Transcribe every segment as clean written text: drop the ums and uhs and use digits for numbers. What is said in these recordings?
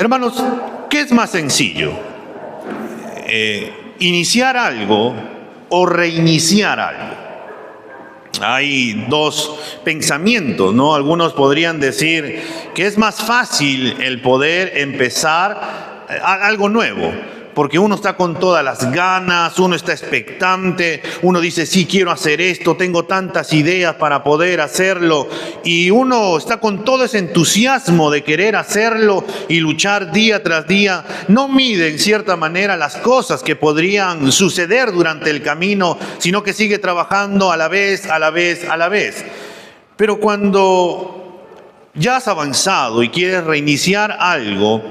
Hermanos, ¿qué es más sencillo? ¿Iniciar algo o reiniciar algo? Hay dos pensamientos, ¿no? Algunos podrían decir que es más fácil el poder empezar algo nuevo, porque uno está con todas las ganas, uno está expectante, uno dice, sí, quiero hacer esto, tengo tantas ideas para poder hacerlo, y uno está con todo ese entusiasmo de querer hacerlo y luchar día tras día. No mide en cierta manera las cosas que podrían suceder durante el camino, sino que sigue trabajando a la vez. Pero cuando ya has avanzado y quieres reiniciar algo,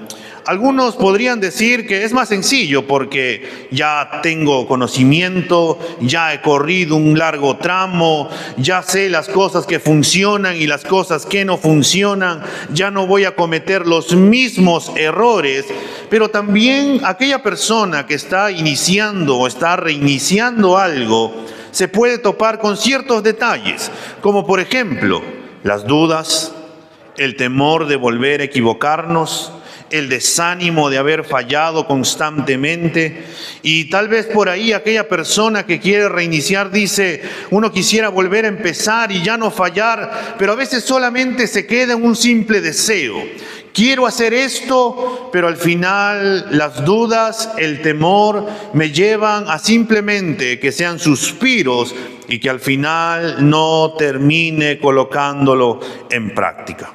algunos podrían decir que es más sencillo porque ya tengo conocimiento, ya he corrido un largo tramo, ya sé las cosas que funcionan y las cosas que no funcionan, ya no voy a cometer los mismos errores. Pero también aquella persona que está iniciando o está reiniciando algo se puede topar con ciertos detalles, como por ejemplo las dudas, el temor de volver a equivocarnos, el desánimo de haber fallado constantemente. Y tal vez por ahí aquella persona que quiere reiniciar dice, uno quisiera volver a empezar y ya no fallar, pero a veces solamente se queda en un simple deseo. Quiero hacer esto, pero al final las dudas, el temor me llevan a simplemente que sean suspiros y que al final no termine colocándolo en práctica.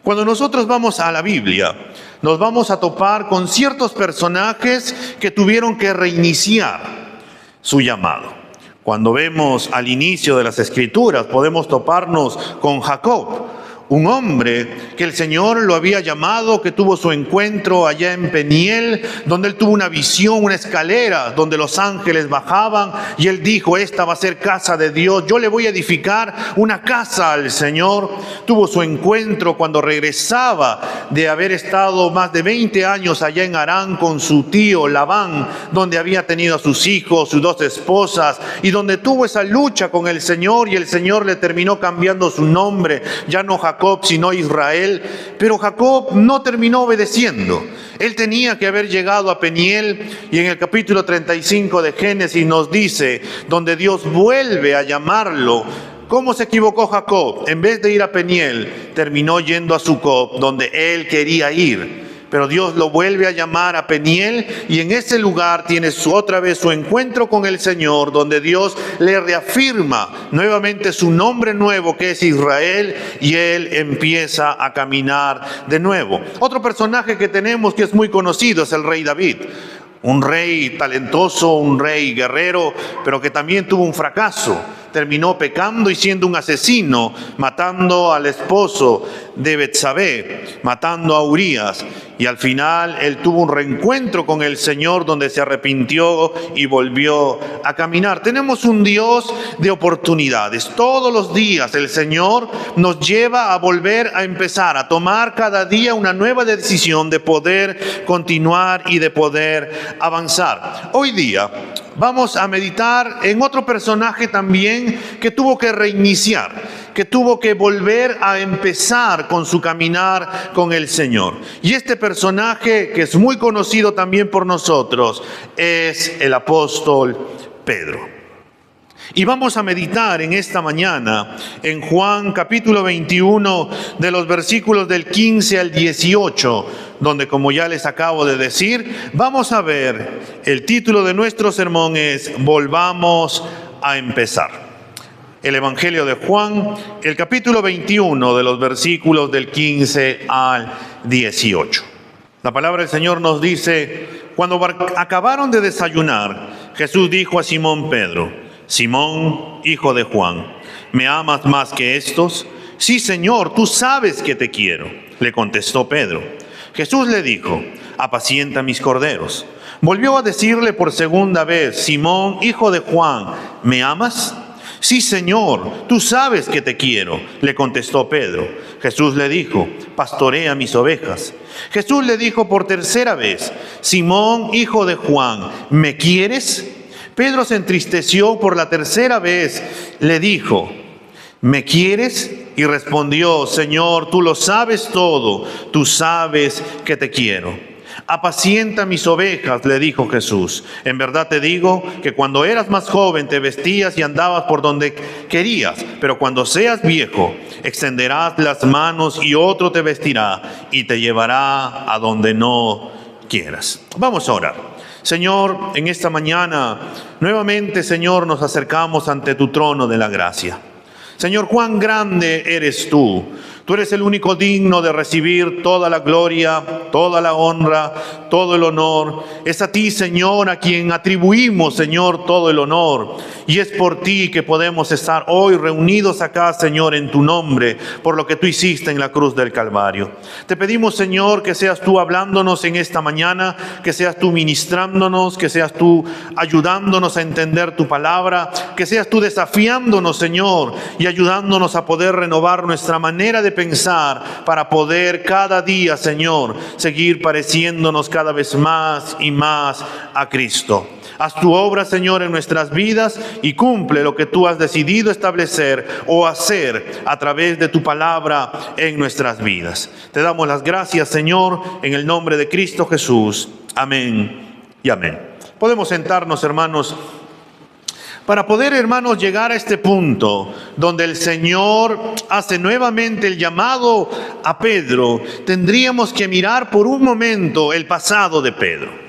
Cuando nosotros vamos a la Biblia, nos vamos a topar con ciertos personajes que tuvieron que reiniciar su llamado. Cuando vemos al inicio de las Escrituras, podemos toparnos con Jacob, un hombre que el Señor lo había llamado, que tuvo su encuentro allá en Peniel, donde él tuvo una visión, una escalera, donde los ángeles bajaban, y él dijo, esta va a ser casa de Dios, yo le voy a edificar una casa al Señor. Tuvo su encuentro cuando regresaba de haber estado más de 20 años allá en Harán con su tío Labán, donde había tenido a sus hijos, sus 2 esposas, y donde tuvo esa lucha con el Señor, y el Señor le terminó cambiando su nombre, ya no Jacob, sino Israel. Pero Jacob no terminó obedeciendo. Él tenía que haber llegado a Peniel, y en el capítulo 35 de Génesis nos dice, donde Dios vuelve a llamarlo, ¿cómo se equivocó Jacob? En vez de ir a Peniel, terminó yendo a Sucot, donde él quería ir. Pero Dios lo vuelve a llamar a Peniel, y en ese lugar tiene otra vez su encuentro con el Señor, donde Dios le reafirma nuevamente su nombre nuevo, que es Israel, y él empieza a caminar de nuevo. Otro personaje que tenemos que es muy conocido es el rey David. Un rey talentoso, un rey guerrero, pero que también tuvo un fracaso. Terminó pecando y siendo un asesino, matando al esposo de Betsabé, matando a Urías. Y al final él tuvo un reencuentro con el Señor, donde se arrepintió y volvió a caminar. Tenemos un Dios de oportunidades. Todos los días el Señor nos lleva a volver a empezar, a tomar cada día una nueva decisión de poder continuar y de poder avanzar. Hoy día vamos a meditar en otro personaje también que tuvo que reiniciar, que tuvo que volver a empezar con su caminar con el Señor. Y este personaje, que es muy conocido también por nosotros, es el apóstol Pedro. Y vamos a meditar en esta mañana en Juan capítulo 21, de los versículos del 15 al 18, donde, como ya les acabo de decir, vamos a ver, el título de nuestro sermón es Volvamos a empezar. El Evangelio de Juan, el capítulo 21, de los versículos del 15 al 18. La palabra del Señor nos dice, cuando acabaron de desayunar, Jesús dijo a Simón Pedro, Simón, hijo de Juan, ¿me amas más que estos? Sí, Señor, tú sabes que te quiero, le contestó Pedro. Jesús le dijo, apacienta mis corderos. Volvió a decirle por segunda vez, Simón, hijo de Juan, ¿me amas? Sí, Señor, tú sabes que te quiero, le contestó Pedro. Jesús le dijo, pastorea mis ovejas. Jesús le dijo por tercera vez, Simón, hijo de Juan, ¿me quieres? Pedro se entristeció por la tercera vez, le dijo, ¿me quieres? Y respondió: Señor, tú lo sabes todo, tú sabes que te quiero. Apacienta mis ovejas, le dijo Jesús. En verdad te digo que cuando eras más joven te vestías y andabas por donde querías, pero cuando seas viejo extenderás las manos y otro te vestirá y te llevará a donde no quieras. Vamos a orar. Señor, en esta mañana nuevamente, Señor, nos acercamos ante tu trono de la gracia. Señor, cuán grande eres tú. Tú eres el único digno de recibir toda la gloria, toda la honra, todo el honor. Es a ti, Señor, a quien atribuimos, Señor, todo el honor. Y es por ti que podemos estar hoy reunidos acá, Señor, en tu nombre, por lo que tú hiciste en la cruz del Calvario. Te pedimos, Señor, que seas tú hablándonos en esta mañana, que seas tú ministrándonos, que seas tú ayudándonos a entender tu palabra, que seas tú desafiándonos, Señor, y ayudándonos a poder renovar nuestra manera de pensar para poder cada día, Señor, seguir pareciéndonos cada vez más y más a Cristo. Haz tu obra, Señor, en nuestras vidas y cumple lo que tú has decidido establecer o hacer a través de tu palabra en nuestras vidas. Te damos las gracias, Señor, en el nombre de Cristo Jesús. Amén y amén. Podemos sentarnos, hermanos. Para poder, hermanos, llegar a este punto donde el Señor hace nuevamente el llamado a Pedro, tendríamos que mirar por un momento el pasado de Pedro.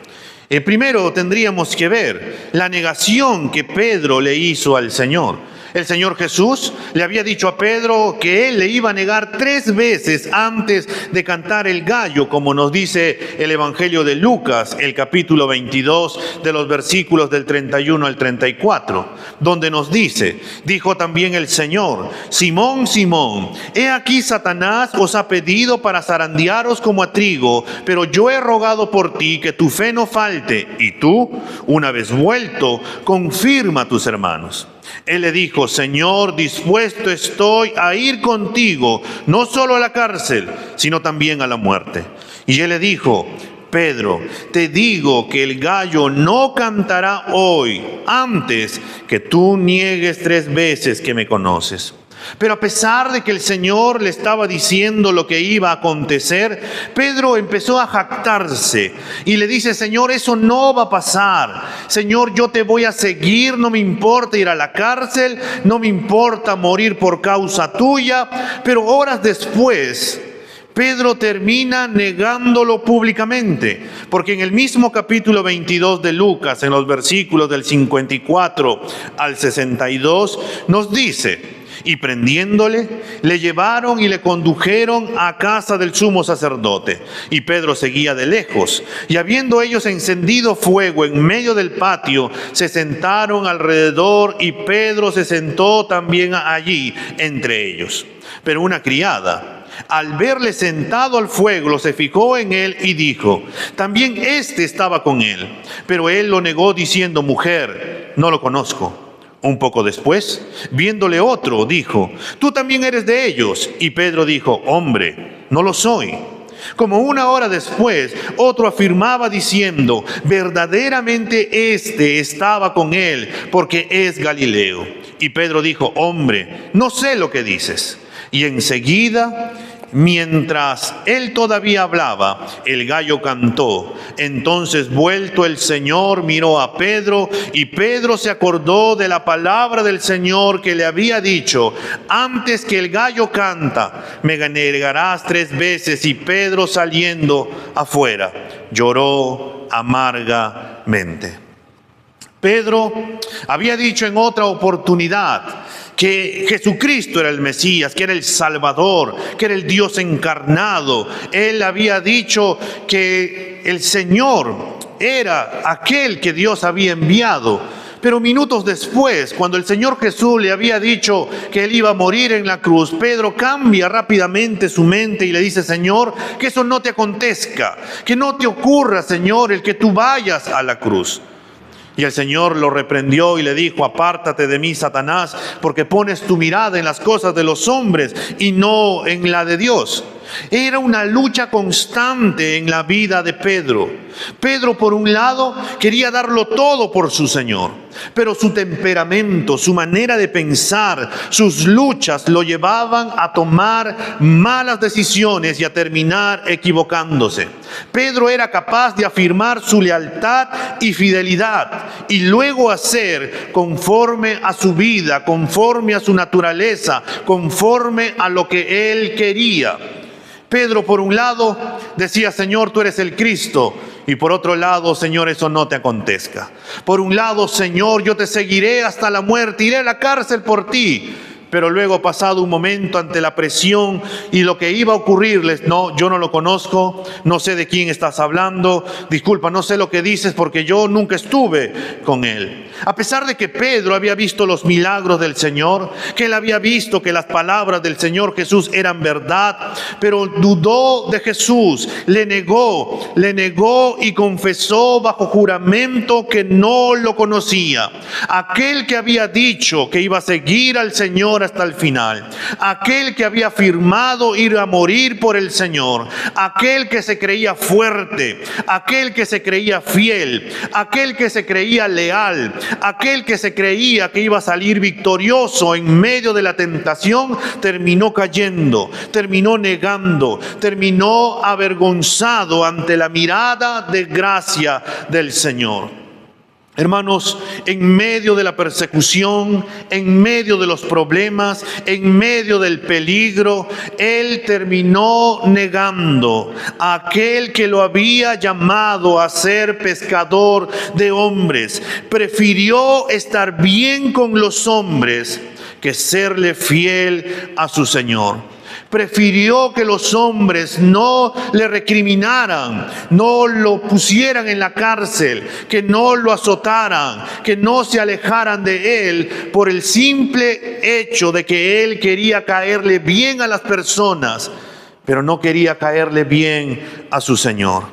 Primero tendríamos que ver la negación que Pedro le hizo al Señor. El Señor Jesús le había dicho a Pedro que él le iba a negar 3 veces antes de cantar el gallo, como nos dice el Evangelio de Lucas, el capítulo 22, de los versículos del 31 al 34, donde nos dice: dijo también el Señor: Simón, Simón, he aquí Satanás os ha pedido para zarandearos como a trigo, pero yo he rogado por ti que tu fe no falte, y tú, una vez vuelto, confirma a tus hermanos. Él le dijo: Señor, dispuesto estoy a ir contigo, no solo a la cárcel, sino también a la muerte. Y él le dijo: Pedro, te digo que el gallo no cantará hoy antes que tú niegues 3 veces que me conoces. Pero a pesar de que el Señor le estaba diciendo lo que iba a acontecer, Pedro empezó a jactarse y le dice: Señor, eso no va a pasar. Señor, yo te voy a seguir, no me importa ir a la cárcel, no me importa morir por causa tuya. Pero horas después, Pedro termina negándolo públicamente, porque en el mismo capítulo 22 de Lucas, en los versículos del 54 al 62, nos dice: y prendiéndole, le llevaron y le condujeron a casa del sumo sacerdote. Y Pedro seguía de lejos. Y habiendo ellos encendido fuego en medio del patio, se sentaron alrededor y Pedro se sentó también allí entre ellos. Pero una criada, al verle sentado al fuego, se fijó en él y dijo: también éste estaba con él. Pero él lo negó diciendo: mujer, no lo conozco. Un poco después, viéndole otro, dijo: tú también eres de ellos. Y Pedro dijo: hombre, no lo soy. Como 1 hora después, otro afirmaba diciendo: verdaderamente este estaba con él, porque es Galileo. Y Pedro dijo: hombre, no sé lo que dices. Y enseguida, mientras él todavía hablaba, el gallo cantó. Entonces, vuelto el Señor, miró a Pedro, y Pedro se acordó de la palabra del Señor que le había dicho: antes que el gallo canta, me negarás 3 veces. Y Pedro, saliendo afuera, lloró amargamente. Pedro había dicho en otra oportunidad que Jesucristo era el Mesías, que era el Salvador, que era el Dios encarnado. Él había dicho que el Señor era aquel que Dios había enviado. Pero minutos después, cuando el Señor Jesús le había dicho que Él iba a morir en la cruz, Pedro cambia rápidamente su mente y le dice: Señor, que eso no te acontezca, que no te ocurra, Señor, el que tú vayas a la cruz. Y el Señor lo reprendió y le dijo: apártate de mí, Satanás, porque pones tu mirada en las cosas de los hombres y no en la de Dios. Era una lucha constante en la vida de Pedro. Pedro, por un lado, quería darlo todo por su Señor, pero su temperamento, su manera de pensar, sus luchas lo llevaban a tomar malas decisiones y a terminar equivocándose. Pedro era capaz de afirmar su lealtad y fidelidad y luego hacer conforme a su vida, conforme a su naturaleza, conforme a lo que él quería. Pedro, por un lado, decía: Señor, tú eres el Cristo. Y por otro lado: Señor, eso no te acontezca. Por un lado: Señor, yo te seguiré hasta la muerte, iré a la cárcel por ti. Pero luego, pasado un momento, ante la presión y lo que iba a ocurrirles: no, yo no lo conozco, no sé de quién estás hablando, disculpa, no sé lo que dices porque yo nunca estuve con él. A pesar de que Pedro había visto los milagros del Señor, que él había visto que las palabras del Señor Jesús eran verdad, pero dudó de Jesús, le negó y confesó bajo juramento que no lo conocía. Aquel que había dicho que iba a seguir al Señor hasta el final, aquel que había afirmado ir a morir por el Señor, aquel que se creía fuerte, aquel que se creía fiel, aquel que se creía leal, aquel que se creía que iba a salir victorioso en medio de la tentación, terminó cayendo, terminó negando, terminó avergonzado ante la mirada de gracia del Señor. Hermanos, en medio de la persecución, en medio de los problemas, en medio del peligro, él terminó negando a aquel que lo había llamado a ser pescador de hombres. Prefirió estar bien con los hombres que serle fiel a su Señor. Prefirió que los hombres no le recriminaran, no lo pusieran en la cárcel, que no lo azotaran, que no se alejaran de él por el simple hecho de que él quería caerle bien a las personas, pero no quería caerle bien a su Señor.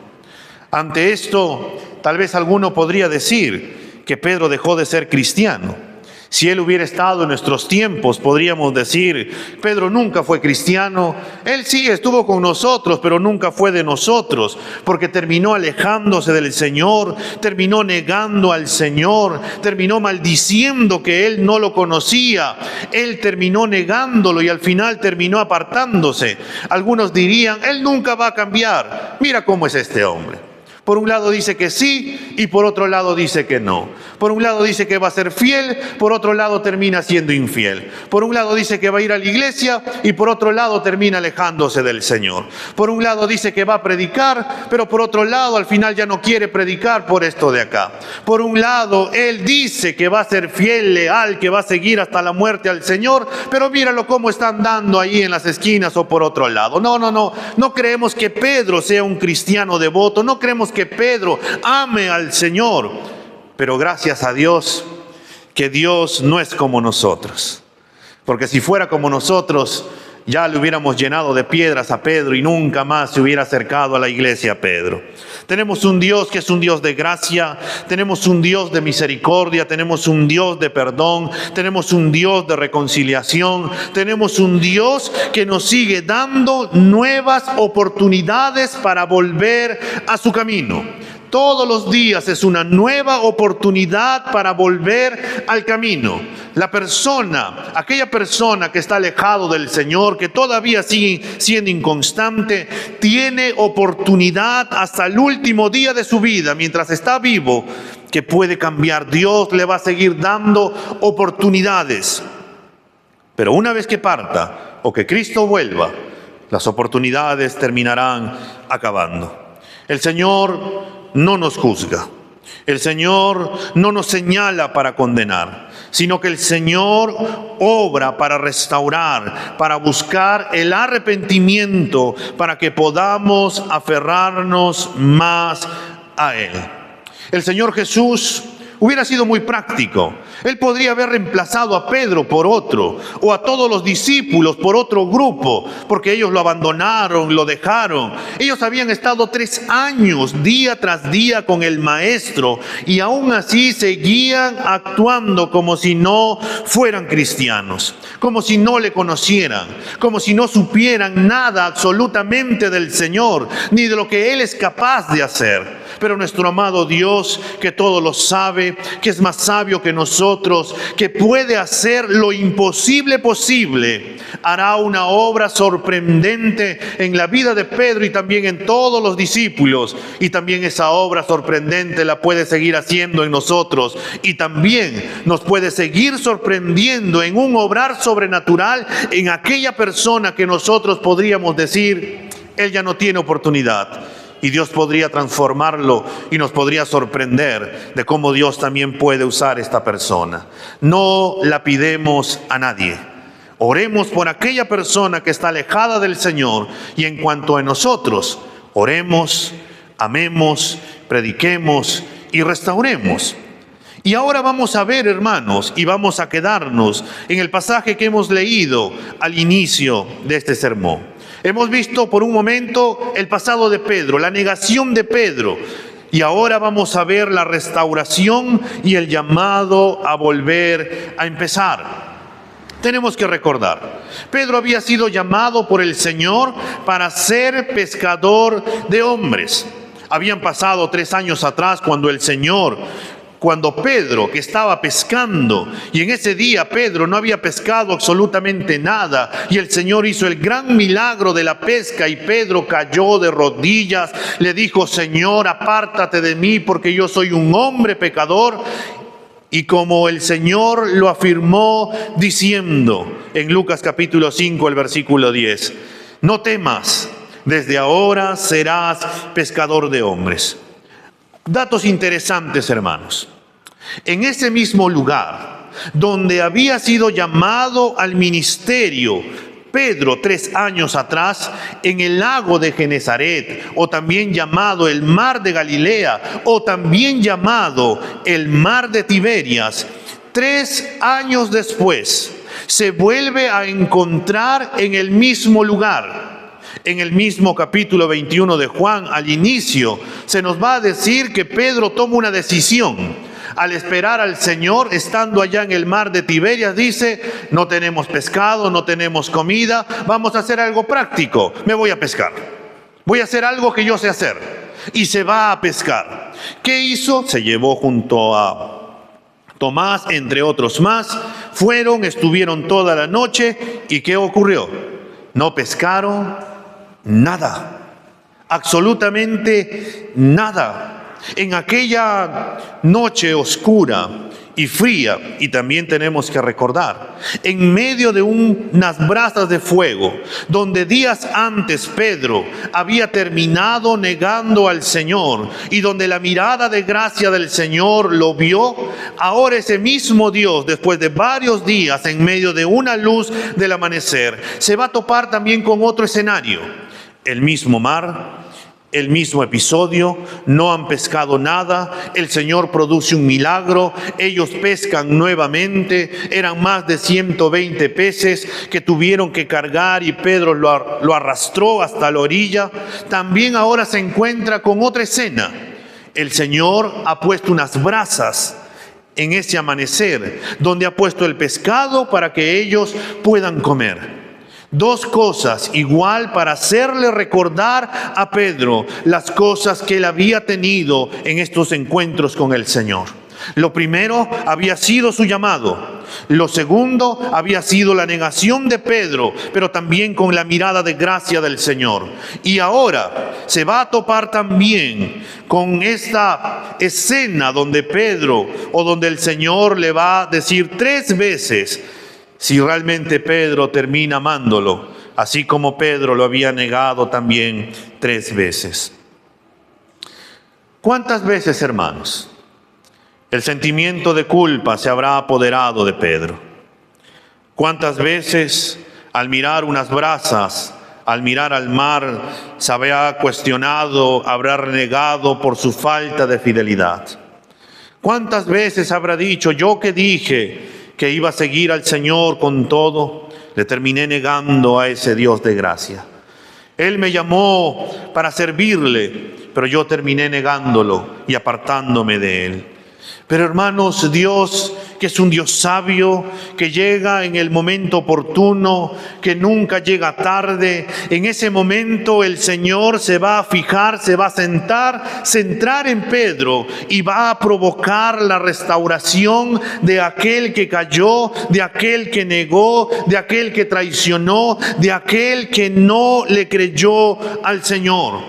Ante esto, tal vez alguno podría decir que Pedro dejó de ser cristiano. Si él hubiera estado en nuestros tiempos, podríamos decir: Pedro nunca fue cristiano, él sí estuvo con nosotros, pero nunca fue de nosotros, porque terminó alejándose del Señor, terminó negando al Señor, terminó maldiciendo que él no lo conocía, él terminó negándolo y al final terminó apartándose. Algunos dirían: él nunca va a cambiar, mira cómo es este hombre. Por un lado dice que sí y por otro lado dice que no. Por un lado dice que va a ser fiel, por otro lado termina siendo infiel. Por un lado dice que va a ir a la iglesia y por otro lado termina alejándose del Señor. Por un lado dice que va a predicar, pero por otro lado al final ya no quiere predicar por esto de acá. Por un lado él dice que va a ser fiel, leal, que va a seguir hasta la muerte al Señor, pero míralo cómo está andando ahí en las esquinas o por otro lado. No creemos que Pedro sea un cristiano devoto, no creemos que Pedro ame al Señor, pero gracias a Dios que Dios no es como nosotros, porque si fuera como nosotros ya le hubiéramos llenado de piedras a Pedro y nunca más se hubiera acercado a la iglesia a Pedro. Tenemos un Dios que es un Dios de gracia, tenemos un Dios de misericordia, tenemos un Dios de perdón, tenemos un Dios de reconciliación, tenemos un Dios que nos sigue dando nuevas oportunidades para volver a su camino. Todos los días es una nueva oportunidad para volver al camino. Aquella persona que está alejado del Señor, que todavía sigue siendo inconstante, tiene oportunidad hasta el último día de su vida, mientras está vivo, que puede cambiar. Dios le va a seguir dando oportunidades. Pero una vez que parta o que Cristo vuelva, las oportunidades terminarán acabando. El Señor no nos juzga. El Señor no nos señala para condenar, sino que el Señor obra para restaurar, para buscar el arrepentimiento, para que podamos aferrarnos más a Él. El Señor Jesús hubiera sido muy práctico. Él podría haber reemplazado a Pedro por otro, o a todos los discípulos por otro grupo, porque ellos lo abandonaron, lo dejaron. Ellos habían estado 3 años, día tras día, con el Maestro, y aún así seguían actuando como si no fueran cristianos, como si no le conocieran, como si no supieran nada absolutamente del Señor, ni de lo que Él es capaz de hacer. Pero nuestro amado Dios, que todo lo sabe, que es más sabio que nosotros, que puede hacer lo imposible posible, hará una obra sorprendente en la vida de Pedro y también en todos los discípulos. Y también esa obra sorprendente la puede seguir haciendo en nosotros. Y también nos puede seguir sorprendiendo en un obrar sobrenatural en aquella persona que nosotros podríamos decir, él ya no tiene oportunidad. Y Dios podría transformarlo y nos podría sorprender de cómo Dios también puede usar esta persona. No la pidemos a nadie. Oremos por aquella persona que está alejada del Señor, y en cuanto a nosotros, oremos, amemos, prediquemos y restauremos. Y ahora vamos a ver, hermanos, y vamos a quedarnos en el pasaje que hemos leído al inicio de este sermón. Hemos visto por un momento el pasado de Pedro, la negación de Pedro, y ahora vamos a ver la restauración y el llamado a volver a empezar. Tenemos que recordar, Pedro había sido llamado por el Señor para ser pescador de hombres. Habían pasado 3 años atrás cuando Pedro, que estaba pescando, y en ese día Pedro no había pescado absolutamente nada, y el Señor hizo el gran milagro de la pesca, y Pedro cayó de rodillas, le dijo: Señor, apártate de mí, porque yo soy un hombre pecador. Y como el Señor lo afirmó diciendo en Lucas capítulo 5, el versículo 10, no temas, desde ahora serás pescador de hombres. Datos interesantes, hermanos. En ese mismo lugar donde había sido llamado al ministerio Pedro 3 años atrás, en el lago de Genezaret, o también llamado el mar de Galilea, o también llamado el mar de Tiberias, 3 años después se vuelve a encontrar en el mismo lugar. En el mismo capítulo 21 de Juan, al inicio, se nos va a decir que Pedro toma una decisión. Al esperar al Señor, estando allá en el mar de Tiberias, dice: no tenemos pescado, no tenemos comida, vamos a hacer algo práctico, me voy a pescar. Voy a hacer algo que yo sé hacer. Y se va a pescar. ¿Qué hizo? Se llevó junto a Tomás, entre otros más. Fueron, estuvieron toda la noche. ¿Y qué ocurrió? No pescaron nada, absolutamente nada. En aquella noche oscura y fría, y también tenemos que recordar, en medio de unas brasas de fuego, donde días antes Pedro había terminado negando al Señor, y donde la mirada de gracia del Señor lo vio, ahora ese mismo Dios, después de varios días, en medio de una luz del amanecer, se va a topar también con otro escenario. El mismo mar, el mismo episodio, no han pescado nada, el Señor produce un milagro, ellos pescan nuevamente, eran más de 120 peces que tuvieron que cargar y Pedro lo arrastró hasta la orilla. También ahora se encuentra con otra escena. El Señor ha puesto unas brasas en ese amanecer, donde ha puesto el pescado para que ellos puedan comer. 2 cosas igual para hacerle recordar a Pedro las cosas que él había tenido en estos encuentros con el Señor. Lo primero había sido su llamado. Lo segundo había sido la negación de Pedro, pero también con la mirada de gracia del Señor. Y ahora se va a topar también con esta escena donde Pedro, o donde el Señor le va a decir 3 veces si realmente Pedro termina amándolo, así como Pedro lo había negado también 3 veces. ¿Cuántas veces, hermanos, el sentimiento de culpa se habrá apoderado de Pedro? ¿Cuántas veces, al mirar unas brasas, al mirar al mar, se habrá cuestionado, habrá renegado por su falta de fidelidad? ¿Cuántas veces habrá dicho, yo que dije que iba a seguir al Señor con todo, le terminé negando a ese Dios de gracia? Él me llamó para servirle, pero yo terminé negándolo y apartándome de Él. Pero hermanos, Dios, que es un Dios sabio, que llega en el momento oportuno, que nunca llega tarde, en ese momento el Señor se va a fijar, se va a centrar en Pedro y va a provocar la restauración de aquel que cayó, de aquel que negó, de aquel que traicionó, de aquel que no le creyó al Señor.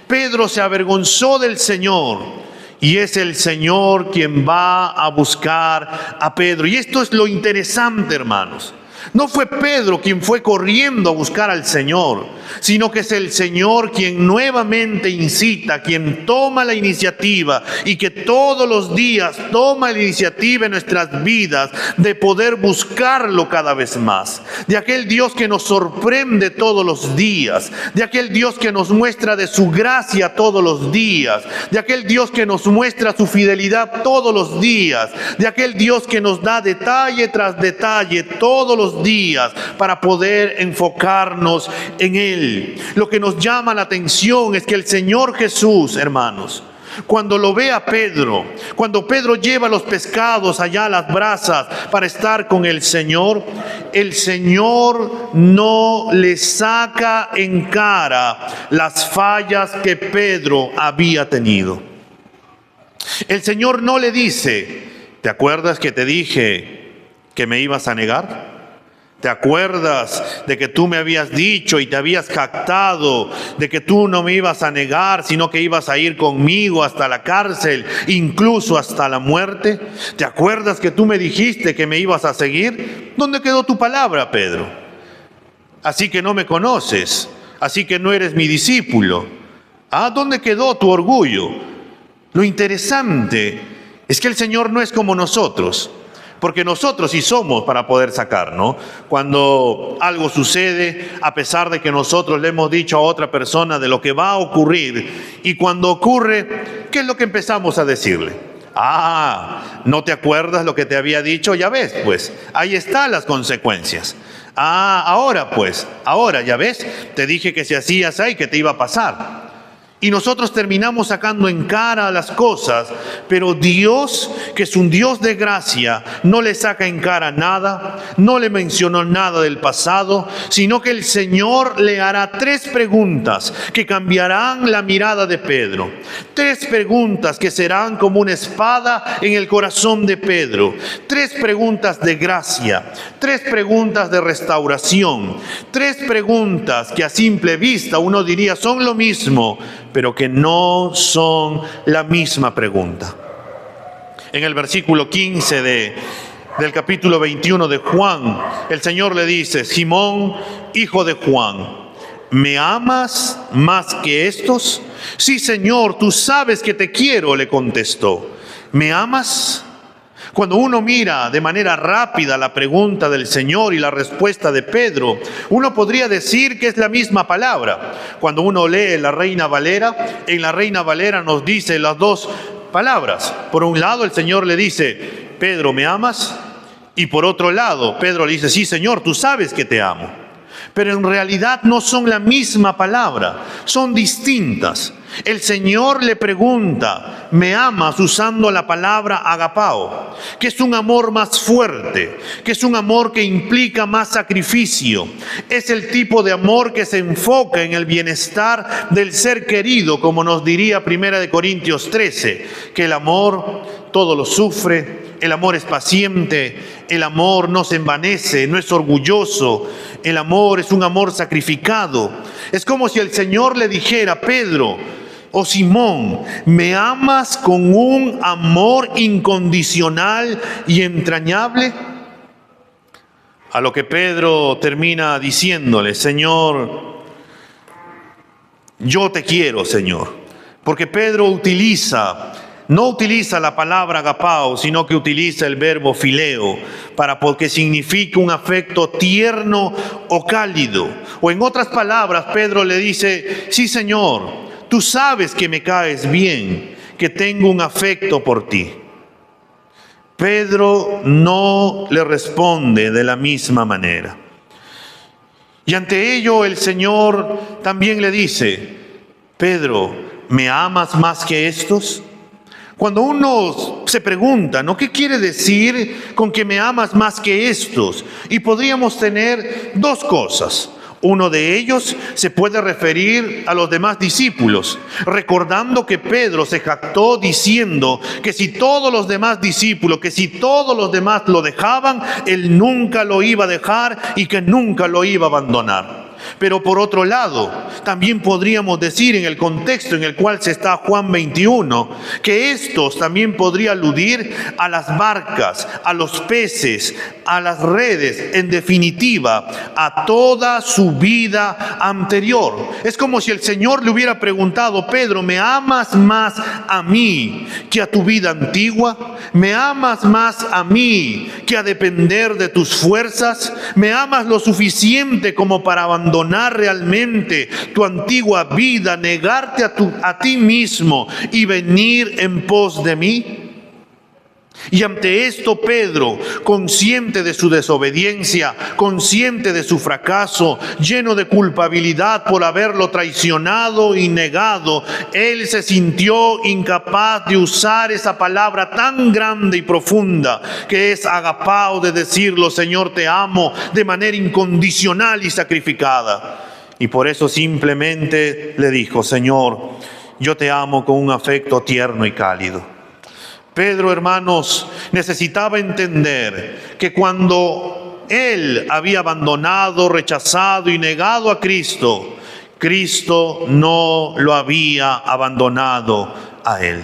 Pedro se avergonzó del Señor. Y es el Señor quien va a buscar a Pedro. Y esto es lo interesante, hermanos. No fue Pedro quien fue corriendo a buscar al Señor, sino que es el Señor quien nuevamente incita, quien toma la iniciativa y que todos los días toma la iniciativa en nuestras vidas de poder buscarlo cada vez más. De aquel Dios que nos sorprende todos los días, de aquel Dios que nos muestra de su gracia todos los días, de aquel Dios que nos muestra su fidelidad todos los días, de aquel Dios que nos da detalle tras detalle todos los días para poder enfocarnos en Él. Lo que nos llama la atención es que el Señor Jesús, hermanos, cuando lo ve a Pedro, cuando Pedro lleva los pescados allá a las brasas para estar con el Señor no le saca en cara las fallas que Pedro había tenido. El Señor no le dice, ¿te acuerdas que te dije que me ibas a negar? ¿Te acuerdas de que tú me habías dicho y te habías jactado de que tú no me ibas a negar, sino que ibas a ir conmigo hasta la cárcel, incluso hasta la muerte? ¿Te acuerdas que tú me dijiste que me ibas a seguir? ¿Dónde quedó tu palabra, Pedro? Así que no me conoces, así que no eres mi discípulo. ¿Dónde quedó tu orgullo? Lo interesante es que el Señor no es como nosotros. Porque nosotros sí somos para poder sacar, ¿no? Cuando algo sucede, a pesar de que nosotros le hemos dicho a otra persona de lo que va a ocurrir, y cuando ocurre, ¿qué es lo que empezamos a decirle? ¿No te acuerdas lo que te había dicho? Ya ves, pues, ahí están las consecuencias. Ahora ya ves, te dije que si hacías ahí, que te iba a pasar. Y nosotros terminamos sacando en cara las cosas, pero Dios, que es un Dios de gracia, no le saca en cara nada, no le mencionó nada del pasado, sino que el Señor le hará 3 preguntas que cambiarán la mirada de Pedro. 3 preguntas que serán como una espada en el corazón de Pedro. 3 preguntas de gracia, 3 preguntas de restauración, 3 preguntas que a simple vista uno diría son lo mismo, pero que no son la misma pregunta. En el versículo 15 del capítulo 21 de Juan, el Señor le dice, Simón, hijo de Juan, ¿me amas más que estos? Sí, Señor, tú sabes que te quiero, le contestó. ¿Me amas? Cuando uno mira de manera rápida la pregunta del Señor y la respuesta de Pedro, uno podría decir que es la misma palabra. Cuando uno lee la Reina Valera, en la Reina Valera nos dice las 2 palabras. Por un lado, el Señor le dice, Pedro, ¿me amas? Y por otro lado, Pedro le dice, sí, Señor, tú sabes que te amo. Pero en realidad no son la misma palabra, son distintas. El Señor le pregunta, ¿me amas? Usando la palabra agapao, que es un amor más fuerte, que es un amor que implica más sacrificio. Es el tipo de amor que se enfoca en el bienestar del ser querido, como nos diría 1 Corintios 13, que el amor todo lo sufre, el amor es paciente, el amor no se envanece, no es orgulloso, el amor es un amor sacrificado. Es como si el Señor le dijera, Pedro, o Simón, ¿me amas con un amor incondicional y entrañable? A lo que Pedro termina diciéndole, Señor, yo te quiero, Señor. Porque Pedro no utiliza la palabra agapao, sino que utiliza el verbo fileo, porque significa un afecto tierno o cálido. O en otras palabras, Pedro le dice, sí, Señor, tú sabes que me caes bien, que tengo un afecto por ti. Pedro no le responde de la misma manera. Y ante ello el Señor también le dice: Pedro, ¿me amas más que estos? Cuando uno se pregunta, ¿no?, ¿qué quiere decir con que me amas más que estos? Y podríamos tener dos cosas. Uno de ellos se puede referir a los demás discípulos, recordando que Pedro se jactó diciendo que si todos los demás discípulos, que si todos los demás lo dejaban, él nunca lo iba a dejar y que nunca lo iba a abandonar. Pero por otro lado, también podríamos decir, en el contexto en el cual se está Juan 21, que estos también podría aludir a las barcas, a los peces, a las redes, en definitiva, a toda su vida anterior. Es como si el Señor le hubiera preguntado: Pedro, ¿me amas más a mí que a tu vida antigua? ¿Me amas más a mí que a depender de tus fuerzas? ¿Me amas lo suficiente como para abandonar realmente tu antigua vida, negarte a ti mismo y venir en pos de mí? Y ante esto Pedro, consciente de su desobediencia, consciente de su fracaso, lleno de culpabilidad por haberlo traicionado y negado, él se sintió incapaz de usar esa palabra tan grande y profunda que es agapao, de decirlo: Señor, te amo, de manera incondicional y sacrificada. Y por eso simplemente le dijo: Señor, yo te amo con un afecto tierno y cálido. Pedro, hermanos, necesitaba entender que cuando él había abandonado, rechazado y negado a Cristo, Cristo no lo había abandonado a él.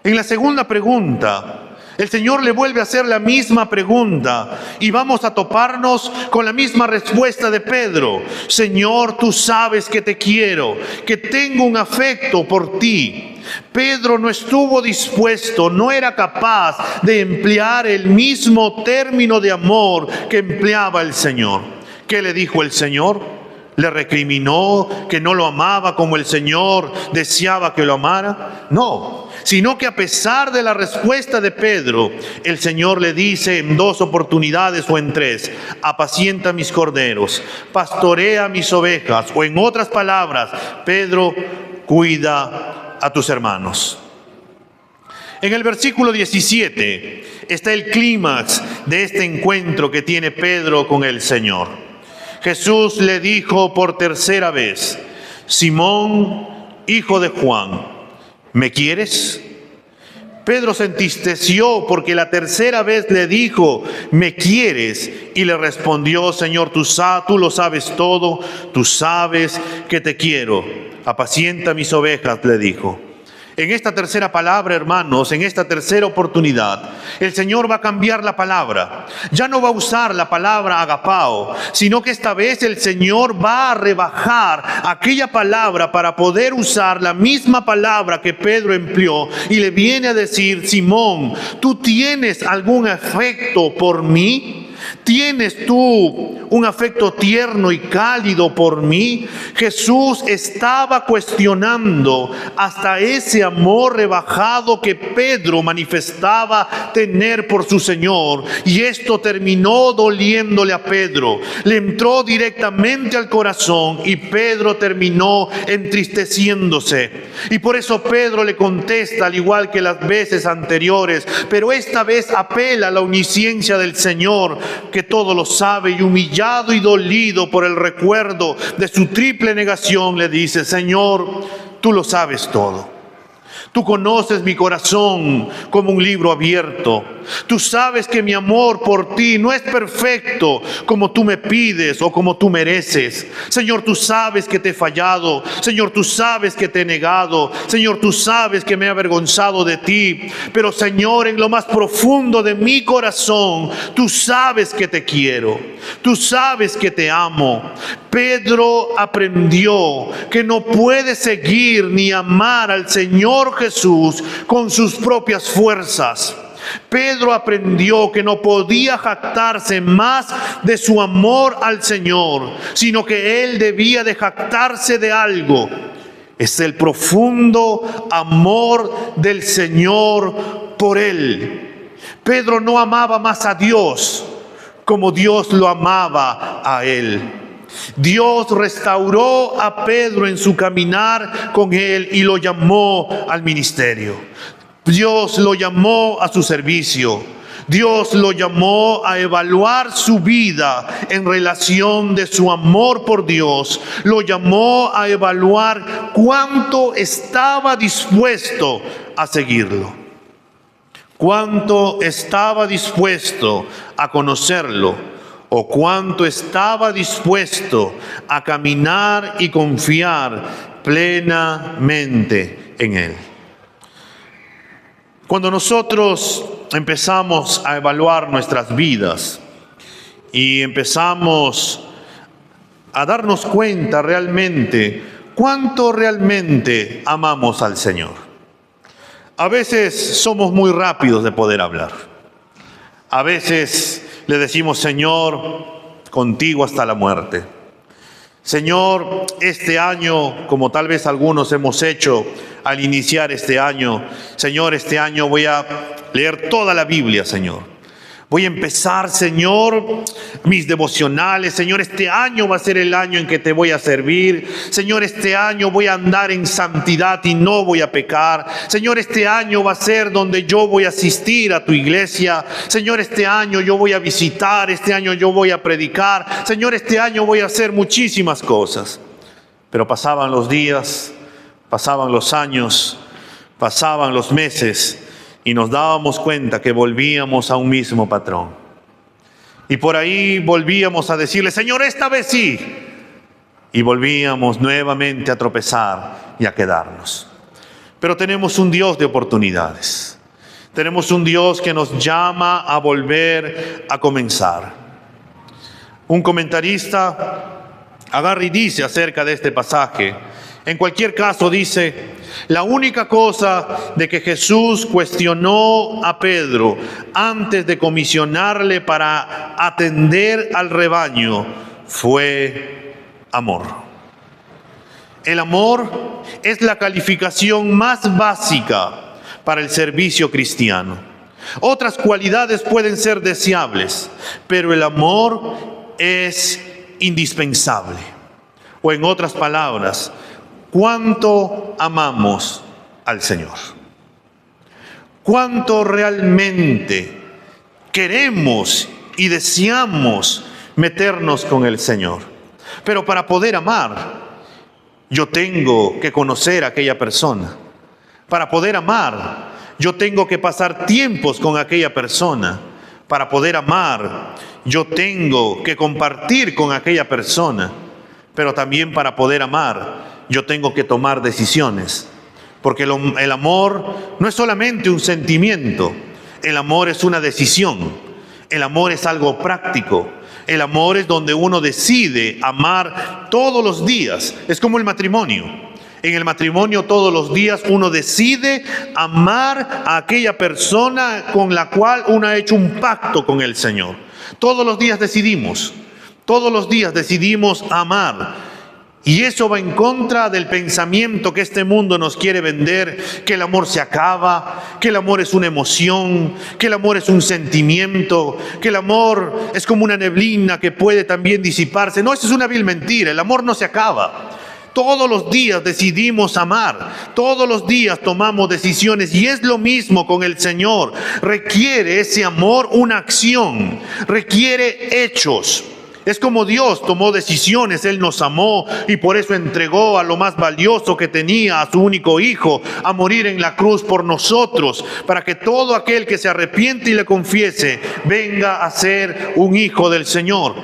En la segunda pregunta, el Señor le vuelve a hacer la misma pregunta y vamos a toparnos con la misma respuesta de Pedro: Señor, tú sabes que te quiero, que tengo un afecto por ti. Pedro no estuvo dispuesto, no era capaz de emplear el mismo término de amor que empleaba el Señor. ¿Qué le dijo el Señor? ¿Le recriminó que no lo amaba como el Señor deseaba que lo amara? No, sino que a pesar de la respuesta de Pedro, el Señor le dice en dos oportunidades o en tres: apacienta mis corderos, pastorea mis ovejas, o en otras palabras, Pedro, cuida a tus hermanos. En el versículo 17 está el clímax de este encuentro que tiene Pedro con el Señor. Jesús le dijo por tercera vez: Simón, hijo de Juan, ¿me quieres? Pedro se entristeció porque la tercera vez le dijo: ¿me quieres? Y le respondió: Señor, tú lo sabes todo, tú sabes que te quiero. Apacienta mis ovejas, le dijo. En esta tercera palabra, hermanos, en esta tercera oportunidad, el Señor va a cambiar la palabra. Ya no va a usar la palabra agapao, sino que esta vez el Señor va a rebajar aquella palabra para poder usar la misma palabra que Pedro empleó y le viene a decir: Simón, ¿tú tienes algún afecto por mí? ¿Tienes tú un afecto tierno y cálido por mí? Jesús estaba cuestionando hasta ese amor rebajado que Pedro manifestaba tener por su Señor, y esto terminó doliéndole a Pedro. Le entró directamente al corazón y Pedro terminó entristeciéndose. Y por eso Pedro le contesta, al igual que las veces anteriores, pero esta vez apela a la omnisciencia del Señor, que todo lo sabe, y humillado y dolido por el recuerdo de su triple negación, le dice: Señor, tú lo sabes todo. Tú conoces mi corazón como un libro abierto. Tú sabes que mi amor por ti no es perfecto como tú me pides o como tú mereces. Señor, tú sabes que te he fallado. Señor, tú sabes que te he negado. Señor, tú sabes que me he avergonzado de ti. Pero, Señor, en lo más profundo de mi corazón, tú sabes que te quiero. Tú sabes que te amo. Pedro aprendió que no puede seguir ni amar al Señor Jesús con sus propias fuerzas. Pedro aprendió que no podía jactarse más de su amor al Señor, sino que él debía de jactarse de algo. Es el profundo amor del Señor por él. Pedro no amaba más a Dios como Dios lo amaba a él. Dios restauró a Pedro en su caminar con él y lo llamó al ministerio. Dios lo llamó a su servicio. Dios lo llamó a evaluar su vida en relación de su amor por Dios. Lo llamó a evaluar cuánto estaba dispuesto a seguirlo. Cuánto estaba dispuesto a conocerlo, o cuánto estaba dispuesto a caminar y confiar plenamente en Él. Cuando nosotros empezamos a evaluar nuestras vidas y empezamos a darnos cuenta realmente cuánto realmente amamos al Señor. A veces somos muy rápidos de poder hablar. A veces le decimos: Señor, contigo hasta la muerte. Señor, este año, como tal vez algunos hemos hecho al iniciar este año, Señor, este año voy a leer toda la Biblia, Señor. Voy a empezar, Señor, mis devocionales. Señor, este año va a ser el año en que te voy a servir. Señor, este año voy a andar en santidad y no voy a pecar. Señor, este año va a ser donde yo voy a asistir a tu iglesia. Señor, este año yo voy a visitar. Este año yo voy a predicar. Señor, este año voy a hacer muchísimas cosas. Pero pasaban los días, pasaban los años, pasaban los meses, y nos dábamos cuenta que volvíamos a un mismo patrón. Y por ahí volvíamos a decirle: Señor, esta vez sí. Y volvíamos nuevamente a tropezar y a quedarnos. Pero tenemos un Dios de oportunidades. Tenemos un Dios que nos llama a volver a comenzar. Un comentarista agarra y dice acerca de este pasaje, en cualquier caso dice: la única cosa de que Jesús cuestionó a Pedro antes de comisionarle para atender al rebaño fue amor. El amor es la calificación más básica para el servicio cristiano. Otras cualidades pueden ser deseables, pero el amor es indispensable. O en otras palabras, ¿cuánto amamos al Señor? ¿Cuánto realmente queremos y deseamos meternos con el Señor? Pero para poder amar, yo tengo que conocer a aquella persona. Para poder amar, yo tengo que pasar tiempos con aquella persona. Para poder amar, yo tengo que compartir con aquella persona. Pero también para poder amar, yo tengo que tomar decisiones, porque el amor no es solamente un sentimiento, el amor es una decisión, el amor es algo práctico, el amor es donde uno decide amar todos los días. Es como el matrimonio. En el matrimonio todos los días uno decide amar a aquella persona con la cual uno ha hecho un pacto con el Señor. Todos los días decidimos amar. Y eso va en contra del pensamiento que este mundo nos quiere vender, que el amor se acaba, que el amor es una emoción, que el amor es un sentimiento, que el amor es como una neblina que puede también disiparse. No, eso es una vil mentira. El amor no se acaba. Todos los días decidimos amar, todos los días tomamos decisiones, y es lo mismo con el Señor. Requiere ese amor una acción, requiere hechos. Es como Dios tomó decisiones, Él nos amó y por eso entregó a lo más valioso que tenía, a su único Hijo, a morir en la cruz por nosotros, para que todo aquel que se arrepiente y le confiese venga a ser un hijo del Señor.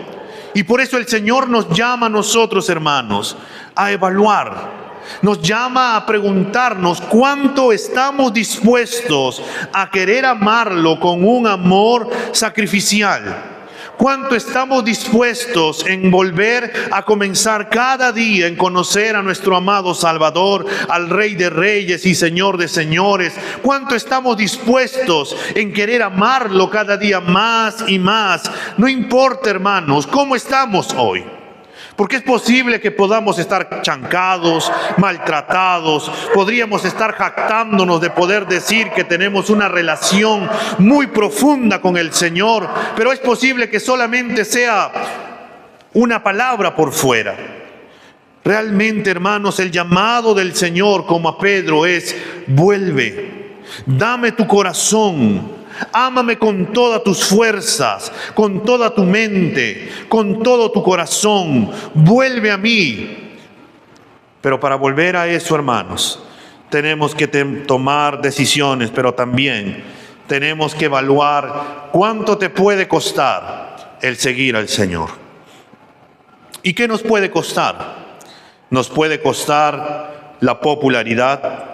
Y por eso el Señor nos llama a nosotros, hermanos, a evaluar. Nos llama a preguntarnos cuánto estamos dispuestos a querer amarlo con un amor sacrificial. ¿Cuánto estamos dispuestos en volver a comenzar cada día en conocer a nuestro amado Salvador, al Rey de Reyes y Señor de Señores? ¿Cuánto estamos dispuestos en querer amarlo cada día más y más? No importa, hermanos, cómo estamos hoy. Porque es posible que podamos estar chancados, maltratados, podríamos estar jactándonos de poder decir que tenemos una relación muy profunda con el Señor, pero es posible que solamente sea una palabra por fuera. Realmente, hermanos, el llamado del Señor, como a Pedro, es: vuelve, dame tu corazón. Ámame con todas tus fuerzas, con toda tu mente, con todo tu corazón. Vuelve a mí. Pero para volver a eso, hermanos, tenemos que tomar decisiones, pero también tenemos que evaluar cuánto te puede costar el seguir al Señor. ¿Y qué nos puede costar? Nos puede costar la popularidad,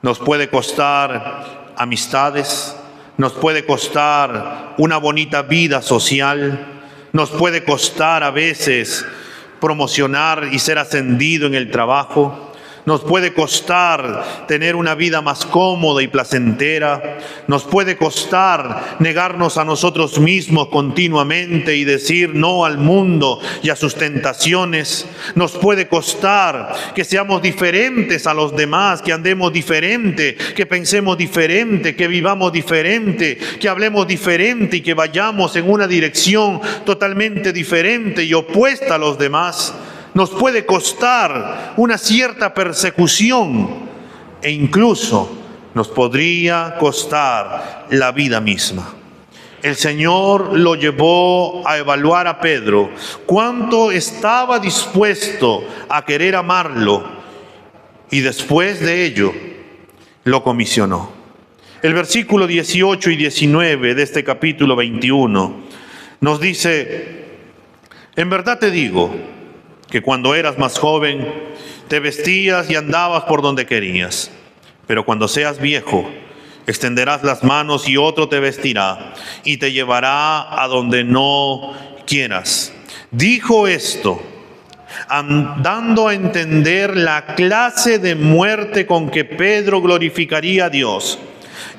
nos puede costar amistades, nos puede costar una bonita vida social, nos puede costar a veces promocionar y ser ascendido en el trabajo, nos puede costar tener una vida más cómoda y placentera, nos puede costar negarnos a nosotros mismos continuamente y decir no al mundo y a sus tentaciones, nos puede costar que seamos diferentes a los demás, que andemos diferente, que pensemos diferente, que vivamos diferente, que hablemos diferente y que vayamos en una dirección totalmente diferente y opuesta a los demás. Nos puede costar una cierta persecución e incluso nos podría costar la vida misma. El Señor lo llevó a evaluar a Pedro cuánto estaba dispuesto a querer amarlo, y después de ello lo comisionó. El versículo 18 y 19 de este capítulo 21 nos dice: en verdad te digo que cuando eras más joven, te vestías y andabas por donde querías. Pero cuando seas viejo, extenderás las manos y otro te vestirá y te llevará a donde no quieras. Dijo esto, dando a entender la clase de muerte con que Pedro glorificaría a Dios.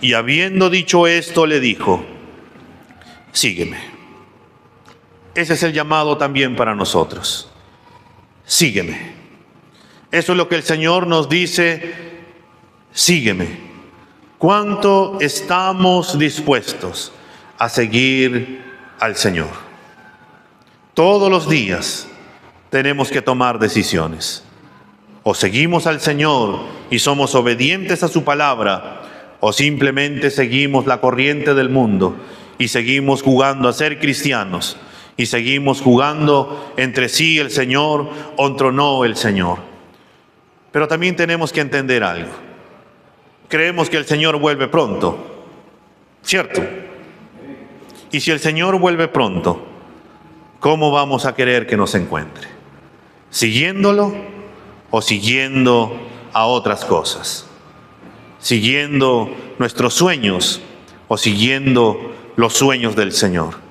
Y habiendo dicho esto, le dijo: sígueme. Ese es el llamado también para nosotros. Sígueme. Eso es lo que el Señor nos dice: sígueme. ¿Cuánto estamos dispuestos a seguir al Señor? Todos los días tenemos que tomar decisiones. O seguimos al Señor y somos obedientes a su palabra, o simplemente seguimos la corriente del mundo y seguimos jugando a ser cristianos. Y seguimos jugando entre sí el Señor, otro no el Señor. Pero también tenemos que entender algo. Creemos que el Señor vuelve pronto, ¿cierto? Y si el Señor vuelve pronto, ¿cómo vamos a querer que nos encuentre? ¿Siguiéndolo o siguiendo a otras cosas? ¿Siguiendo nuestros sueños o siguiendo los sueños del Señor?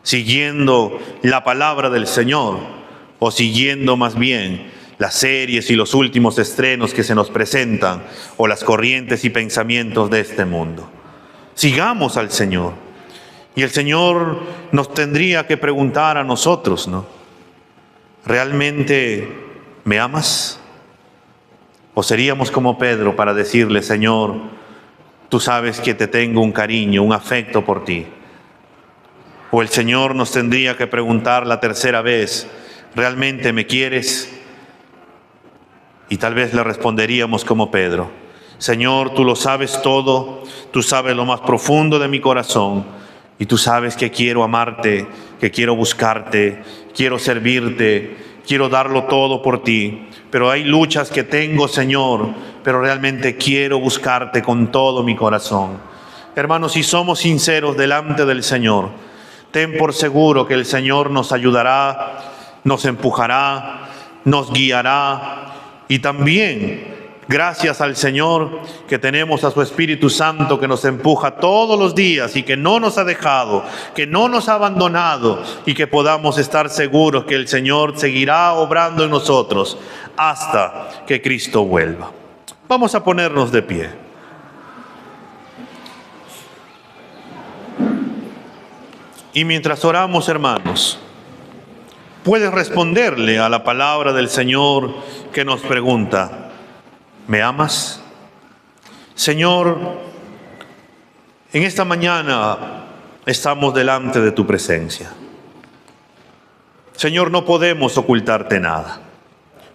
¿Siguiendo la palabra del Señor o siguiendo más bien las series y los últimos estrenos que se nos presentan o las corrientes y pensamientos de este mundo? Sigamos al Señor. Y el Señor nos tendría que preguntar a nosotros, ¿no? ¿Realmente me amas? ¿O seríamos como Pedro para decirle: Señor, tú sabes que te tengo un cariño, un afecto por ti? O el Señor nos tendría que preguntar la tercera vez: ¿realmente me quieres? Y tal vez le responderíamos como Pedro: Señor, tú lo sabes todo, tú sabes lo más profundo de mi corazón, y tú sabes que quiero amarte, que quiero buscarte, quiero servirte, quiero darlo todo por ti. Pero hay luchas que tengo, Señor, pero realmente quiero buscarte con todo mi corazón. Hermanos, si somos sinceros delante del Señor, ten por seguro que el Señor nos ayudará, nos empujará, nos guiará. Y también, gracias al Señor, que tenemos a su Espíritu Santo que nos empuja todos los días y que no nos ha dejado, que no nos ha abandonado, y que podamos estar seguros que el Señor seguirá obrando en nosotros hasta que Cristo vuelva. Vamos a ponernos de pie. Y mientras oramos, hermanos, puedes responderle a la palabra del Señor que nos pregunta: ¿me amas? Señor, en esta mañana estamos delante de tu presencia. Señor, no podemos ocultarte nada.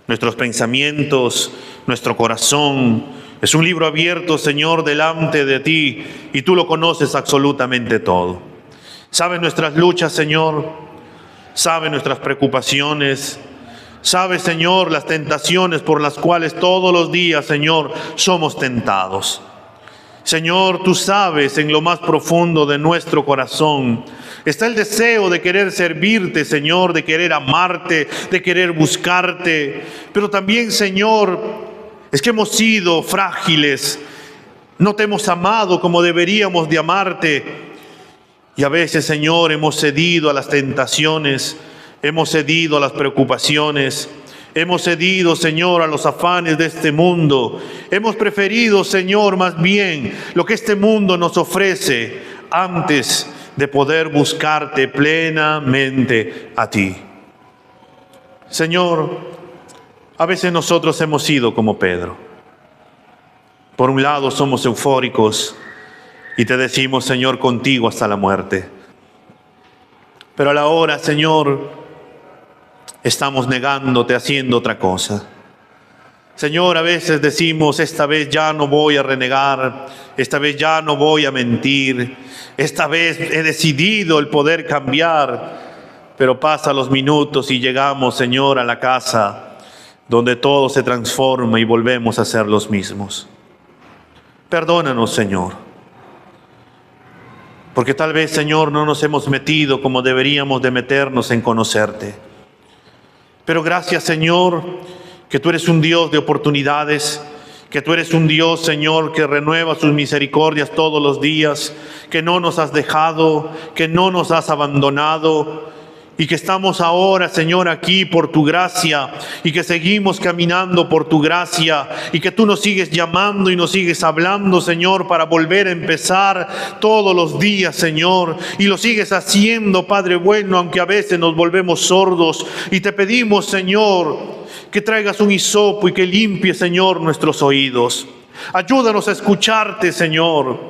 Nuestros pensamientos, nuestro corazón, es un libro abierto, Señor, delante de ti, y tú lo conoces absolutamente todo. Sabes nuestras luchas, Señor, sabes nuestras preocupaciones, sabes, Señor, las tentaciones por las cuales todos los días, Señor, somos tentados. Señor, tú sabes en lo más profundo de nuestro corazón está el deseo de querer servirte, Señor, de querer amarte, de querer buscarte. Pero también, Señor, es que hemos sido frágiles, no te hemos amado como deberíamos de amarte. Y a veces, Señor, hemos cedido a las tentaciones, hemos cedido a las preocupaciones, hemos cedido, Señor, a los afanes de este mundo. Hemos preferido, Señor, más bien lo que este mundo nos ofrece antes de poder buscarte plenamente a ti. Señor, a veces nosotros hemos sido como Pedro. Por un lado somos eufóricos y te decimos, Señor, contigo hasta la muerte. Pero a la hora, Señor, estamos negándote, haciendo otra cosa. Señor, a veces decimos: esta vez ya no voy a renegar, esta vez ya no voy a mentir, esta vez he decidido el poder cambiar. Pero pasan los minutos y llegamos, Señor, a la casa donde todo se transforma y volvemos a ser los mismos. Perdónanos, Señor, porque tal vez, Señor, no nos hemos metido como deberíamos de meternos en conocerte. Pero gracias, Señor, que tú eres un Dios de oportunidades, que tú eres un Dios, Señor, que renueva sus misericordias todos los días, que no nos has dejado, que no nos has abandonado, y que estamos ahora, Señor, aquí por tu gracia, y que seguimos caminando por tu gracia, y que tú nos sigues llamando y nos sigues hablando, Señor, para volver a empezar todos los días, Señor, y lo sigues haciendo, Padre bueno, aunque a veces nos volvemos sordos. Y te pedimos, Señor, que traigas un hisopo y que limpie, Señor, nuestros oídos. Ayúdanos a escucharte, Señor.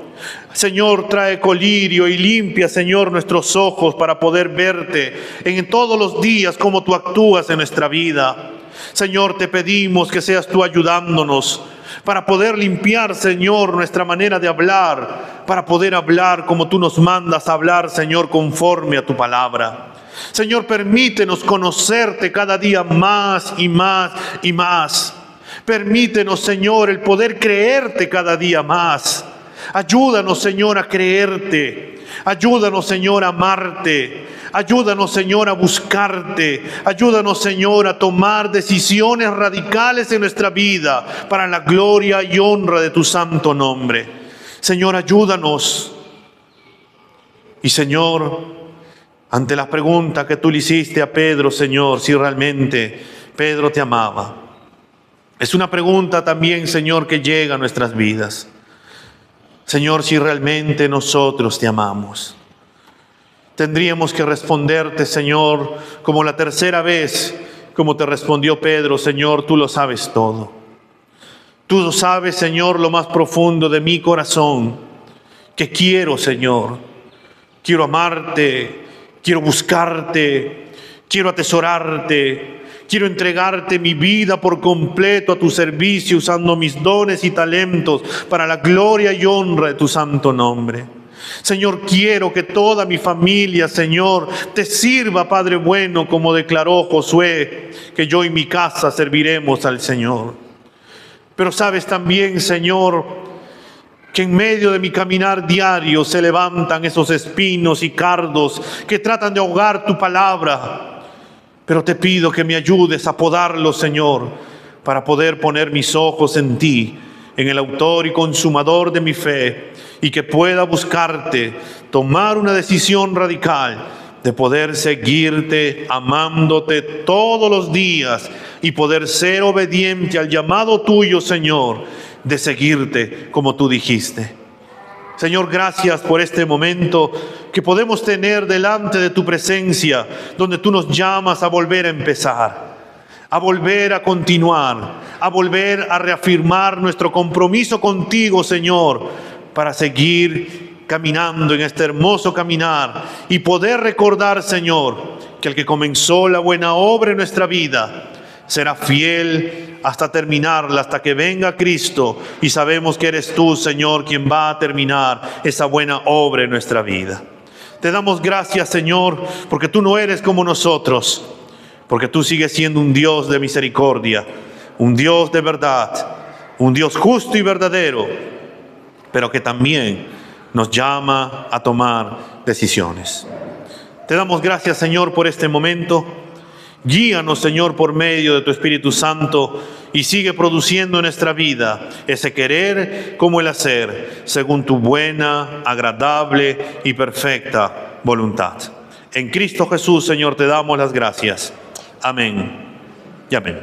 Señor, trae colirio y limpia, Señor, nuestros ojos para poder verte en todos los días como tú actúas en nuestra vida. Señor, te pedimos que seas tú ayudándonos para poder limpiar, Señor, nuestra manera de hablar, para poder hablar como tú nos mandas a hablar, Señor, conforme a tu palabra. Señor, permítenos conocerte cada día más y más y más. Permítenos, Señor, el poder creerte cada día más. Ayúdanos, Señor, a creerte. Ayúdanos, Señor, a amarte. Ayúdanos, Señor, a buscarte. Ayúdanos, Señor, a tomar decisiones radicales en nuestra vida para la gloria y honra de tu santo nombre. Señor, ayúdanos. Y, Señor, ante la pregunta que tú le hiciste a Pedro, Señor, si realmente Pedro te amaba, es una pregunta también, Señor, que llega a nuestras vidas. Señor, si realmente nosotros te amamos, tendríamos que responderte, Señor, como la tercera vez, como te respondió Pedro: Señor, tú lo sabes todo. Tú lo sabes, Señor, lo más profundo de mi corazón, que quiero, Señor. Quiero amarte, quiero buscarte, quiero atesorarte. Quiero entregarte mi vida por completo a tu servicio, usando mis dones y talentos para la gloria y honra de tu santo nombre. Señor, quiero que toda mi familia, Señor, te sirva, Padre bueno, como declaró Josué, que yo y mi casa serviremos al Señor. Pero sabes también, Señor, que en medio de mi caminar diario se levantan esos espinos y cardos que tratan de ahogar tu palabra. Pero te pido que me ayudes a podarlos, Señor, para poder poner mis ojos en ti, en el autor y consumador de mi fe, y que pueda buscarte, tomar una decisión radical de poder seguirte, amándote todos los días, y poder ser obediente al llamado tuyo, Señor, de seguirte como tú dijiste. Señor, gracias por este momento que podemos tener delante de tu presencia, donde tú nos llamas a volver a empezar, a volver a continuar, a volver a reafirmar nuestro compromiso contigo, Señor, para seguir caminando en este hermoso caminar y poder recordar, Señor, que el que comenzó la buena obra en nuestra vida será fiel hasta terminarla, hasta que venga Cristo, y sabemos que eres tú, Señor, quien va a terminar esa buena obra en nuestra vida. Te damos gracias, Señor, porque tú no eres como nosotros, porque tú sigues siendo un Dios de misericordia, un Dios de verdad, un Dios justo y verdadero, pero que también nos llama a tomar decisiones. Te damos gracias, Señor, por este momento. Guíanos, Señor, por medio de tu Espíritu Santo, y sigue produciendo en nuestra vida ese querer como el hacer, según tu buena, agradable y perfecta voluntad. En Cristo Jesús, Señor, te damos las gracias. Amén y amén.